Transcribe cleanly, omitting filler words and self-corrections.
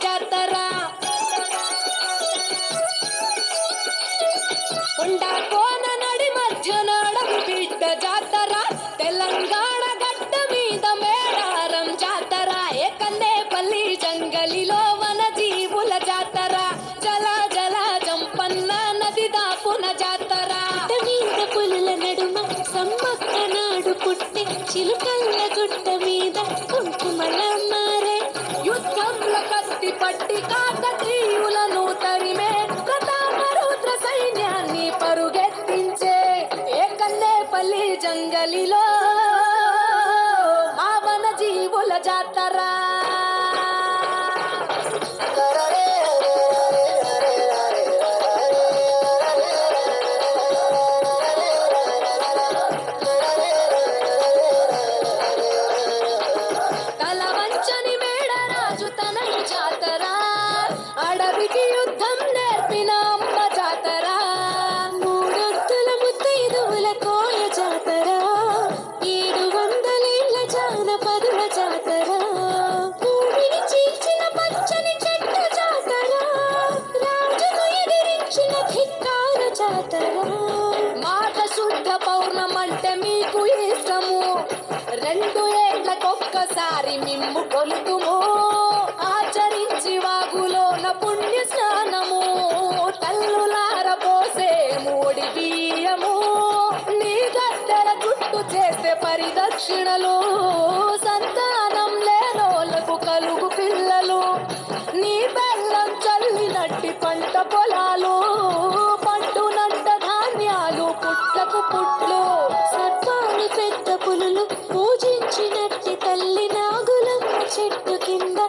జాతర కొండా కోన నడి మధ్య నాడవి బిడ్డ జాతర తెలంగాణ గడ్డ మీద మేడారం జాతర ఏకన్నేపల్లి జంగలిలో వన జీవుల జాతర జల జల జంపన్న నది దాపున జాతర మీద పులుల నడుమ సమ్మక్క నాడు పుట్టి చిలుకల్ల గుట్ట మీద కుంకుమల మారే యుద్ధంలో కత్తి పట్టి కాకతీయులను తరిమే ప్రతాపరుద్ర సైన్యాన్ని పరుగెత్తించే ఏకన్నేపల్లి జంగలిలో ఆ వన జీవుల జాతర తల వంచని మేడరాజు తనని జాతర అడవికి యుద్ధం నేర్పిన అమ్మ జాతర మూడొత్తుల ముత్తైదువుల కోయ జాతర 700 ఏళ్ల జానపదుల జాతర భూమిని చీల్చిన పచ్చని చెట్టు జాతర రాజును ఎదిరించిన ధిక్కార జాతర మాఘ శుద్ధ పౌర్ణమంటే మీకు ఇష్టము 2 ఏళ్లకొక్కసారి మిమ్ము కొలుతుము ఆచరించి వాగులోన పుణ్య స్నానము తల్లులార పోసే మూడి బియ్యము నీ గద్దెల చుట్టూ చేసే పరిదక్షిణలు సంతానం లేనోళ్ళకు కలుగు పిల్లలు నీ బెల్లం చల్లినట్టి పంట పొలాలు పండునంట ధాన్యాలు పుట్లకు పుట్లు సర్పాలు పెద్ద పులులు పూజించినట్టి తల్లి నాగులమ్మ చెట్టు కింద